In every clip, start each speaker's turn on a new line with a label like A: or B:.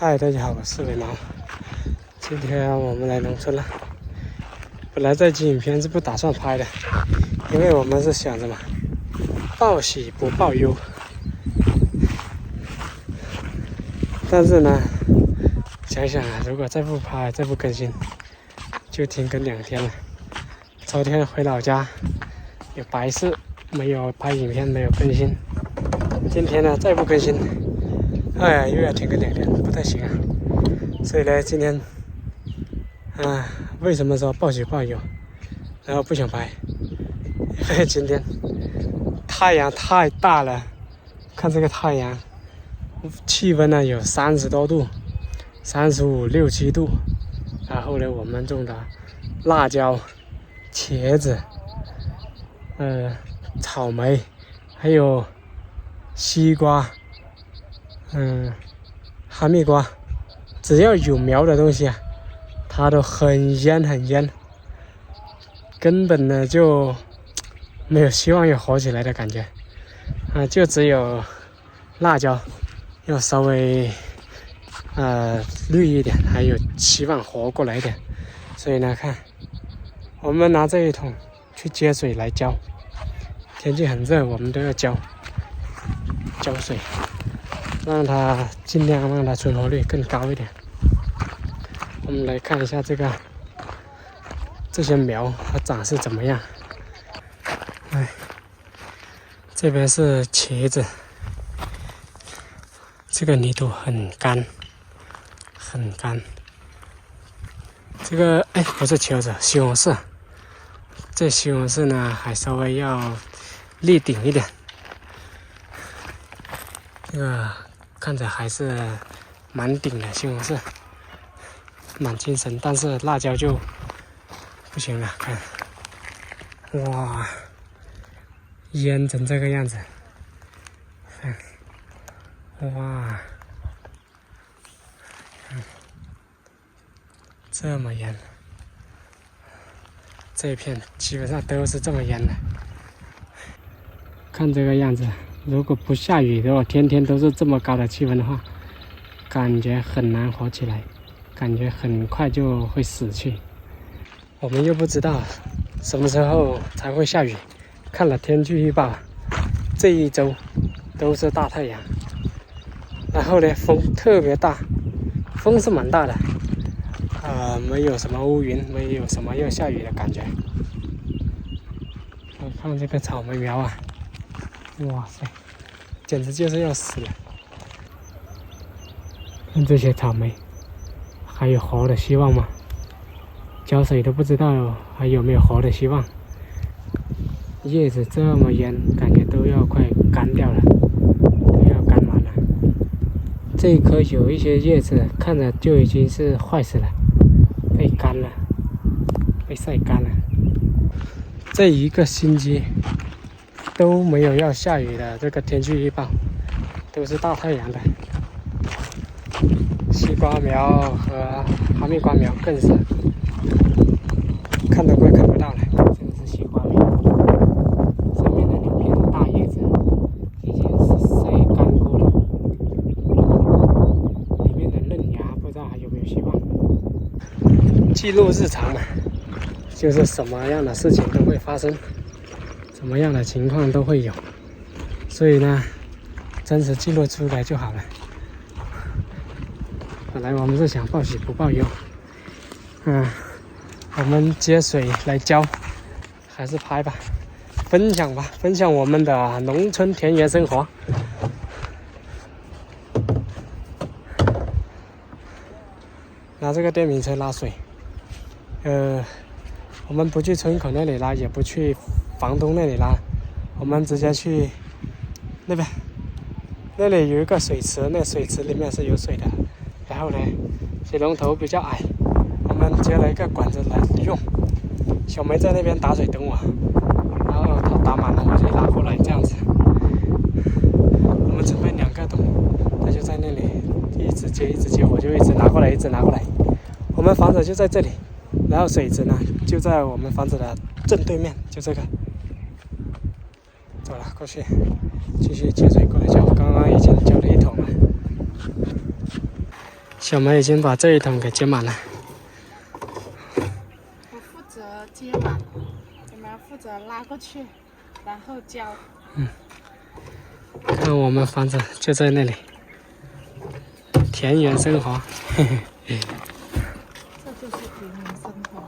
A: 嗨，大家好，我是尾毛。今天我们来农村了。本来这期影片是不打算拍的，因为我们是想着嘛，报喜不报忧。但是呢，想想啊，如果再不拍、再不更新，就停更2天了。昨天回老家有白事，没有拍影片，没有更新。今天呢，再不更新，哎呀，又要停更2天，不太行啊。所以呢，今天，为什么说报喜报忧，然后不想拍？因为今天太阳太大了，看这个太阳，气温呢有30多度，35、6、7度。然后呢，我们种的辣椒、茄子、草莓，还有西瓜，哈密瓜，只要有苗的东西啊，它都很腌，根本呢就没有希望有活起来的感觉，就只有辣椒要稍微绿一点，还有希望活过来一点。所以呢，看我们拿这一桶去接水来浇，天气很热，我们都要浇水，让它尽量让它存活率更高一点。我们来看一下这些苗它长势怎么样。这边是茄子，这个泥土很干。这个不是茄子，西红柿。这西红柿呢还稍微要立顶一点。这个看着还是蛮顶的西红柿，蛮精神，但是辣椒就不行了。看，哇，腌成这个样子，哇，这么腌，这一片基本上都是这么腌的。看这个样子，如果不下雨的话，天天都是这么高的气温的话，感觉很难活起来，感觉很快就会死去。我们又不知道什么时候才会下雨，看了天气预报，这一周都是大太阳，然后呢风特别大，风是蛮大的，没有什么乌云，没有什么要下雨的感觉。我看这个草莓苗啊，哇塞，简直就是要死了。看这些草莓，还有活的希望吗？浇水都不知道还有没有活的希望。叶子这么腌，感觉都要快干掉了，都要干完了。这一棵有一些叶子看着就已经是坏死了，被干了，被晒干了。这一个星期都没有要下雨的这个天气预报，都是大太阳的。西瓜苗和哈密瓜苗更是看都快看不到了。这个是西瓜苗，上面的2片大叶子已经是晒干过了，里面的嫩芽不知道还有没有希望。记录日常嘛，就是什么样的事情都会发生，什么样的情况都会有，所以呢，真实记录出来就好了。本来我们是想报喜不报忧，我们接水来浇，还是拍吧，分享我们的农村田园生活。拿这个电瓶车拉水，我们不去村口那里拉，也不去房东那里拉，我们直接去那边，那里有一个水池，那水池里面是有水的。然后呢，水龙头比较矮，我们接了一个管子来用。小梅在那边打水等我，然后她打满了我就拉过来，这样子。我们准备2个桶，她就在那里一直接，我就一直拿过来。我们房子就在这里，然后水池呢就在我们房子的正对面，就这个。走了过去，继续接水过来浇，刚刚已经浇了1桶了。小梅已经把这一桶给接满了。
B: 我负责接满，你们负责拉过去，然后浇。
A: 看我们房子就在那里，田园生活。嘿嘿。
B: 这就是田园生活。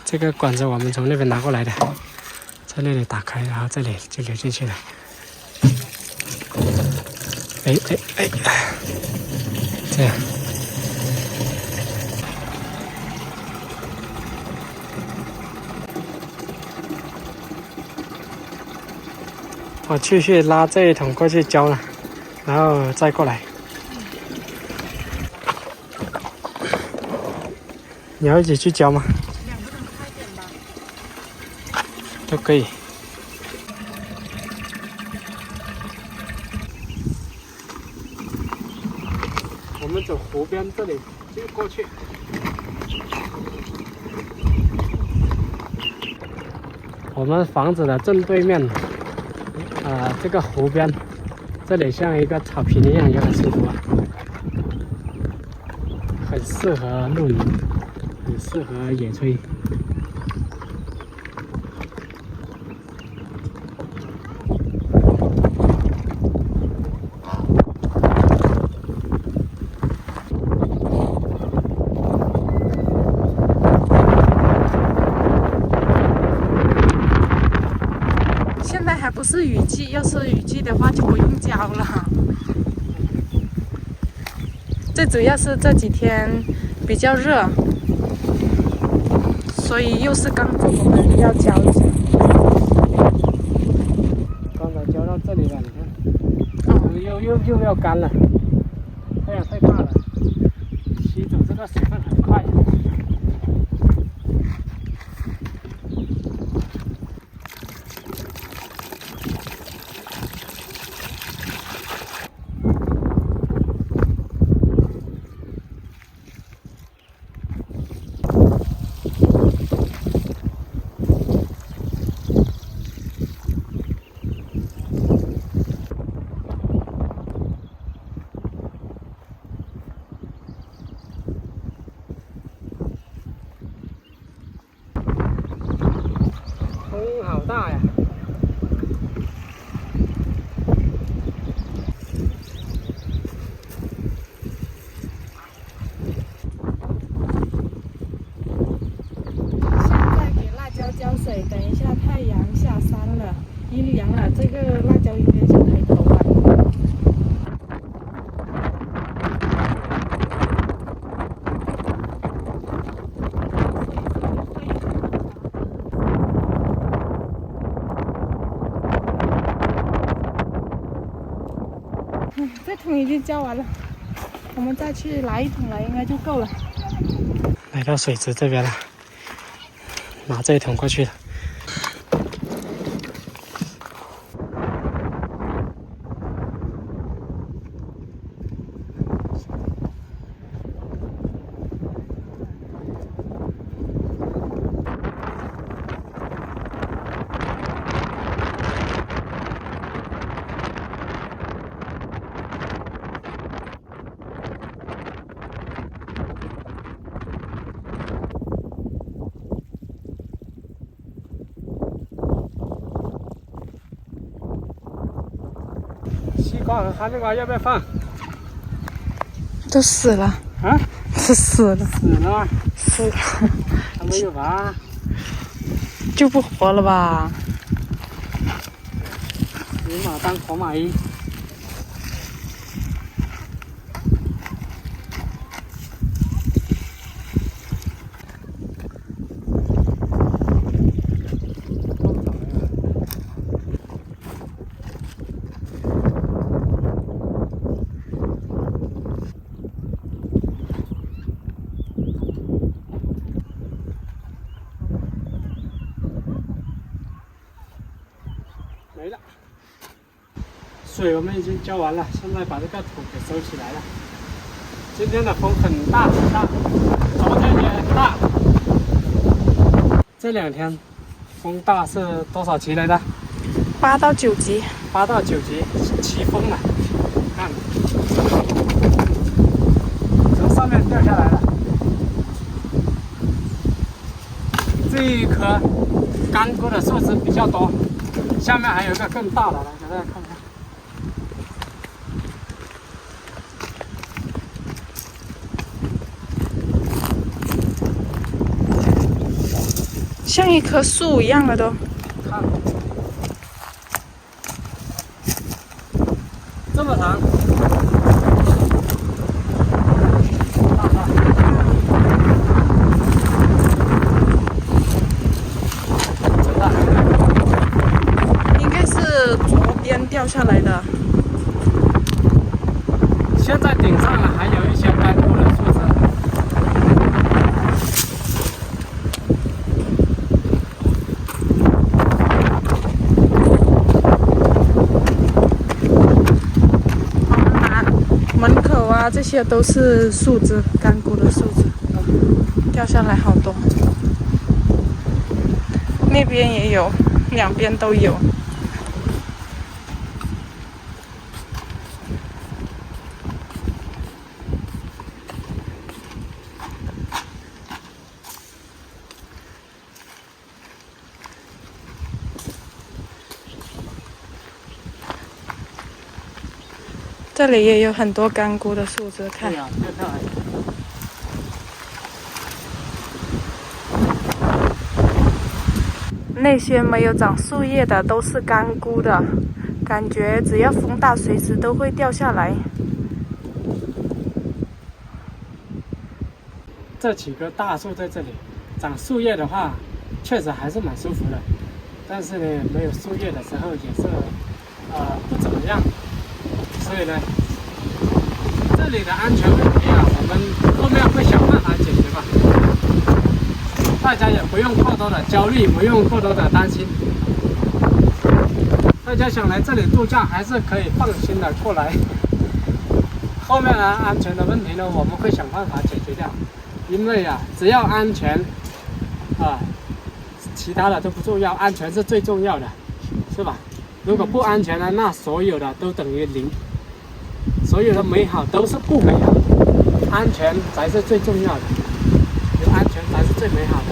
A: 这个管子我们从那边拿过来的，在那里打开，然后这里就流进去了。哎，这样。我继续拉这一桶过去浇了，然后再过来。你要一起去浇吗？
B: 两个人快点吧。
A: 都可以。我们走湖边这里就过去。我们房子的正对面，这个湖边，这里像一个草坪一样，也很舒服啊，很适合露营，很适合野炊。
B: 现在还不是雨季，要是雨季的话就不用浇了。最主要是这几天比较热，所以又是刚做，我们要浇一下。
A: 刚才浇到这里了，你看，又要干了，太阳太大了，吸走这个水分很快。风好大呀！
B: 现在给辣椒浇水，等一下太阳下山了，阴凉了，这个辣椒应该就开头了。这桶已经浇完了，我们再去拿一桶来，应该就够了。
A: 来到水池这边了，拿这一桶过去了。西瓜和哈密瓜要不要放？
B: 都死了
A: 啊？
B: 都死了，
A: 死了吗？
B: 死了，
A: 还没有吧？
B: 就不活了吧？
A: 死马当活马医。没了，水我们已经浇完了，现在把这个土给收起来了。今天的风很大很大，昨天也很大。这2天风大是多少级来的
B: 8到9级。
A: 8到9级，起风了。看，这一棵干枯的树枝比较多，下面还有一个更大的，来给大家看看。
B: 像一棵树一样的都。
A: 看，这么长，大大。真的，
B: 应该是左边掉下来的。
A: 现在顶上了还有一些干枯的树枝。
B: 门口啊，这些都是树枝，干枯的树枝，掉下来好多。那边也有，两边都有。这里也有很多干枯的树枝，看。
A: 对呀，掉下来。
B: 那些没有长树叶的都是干枯的，感觉只要风大，随时都会掉下来。
A: 这几棵大树在这里，长树叶的话，确实还是蛮舒服的。但是呢，没有树叶的时候也是，不怎么样。所以呢，这里的安全问题啊，我们后面会想办法解决吧。大家也不用过多的焦虑，不用过多的担心。大家想来这里度假，还是可以放心的过来。后面呢，安全的问题呢，我们会想办法解决掉。因为啊，只要安全，其他的都不重要，安全是最重要的，是吧？如果不安全呢，那所有的都等于零，所有的美好都是不美好，安全才是最重要的，有安全才是最美好的。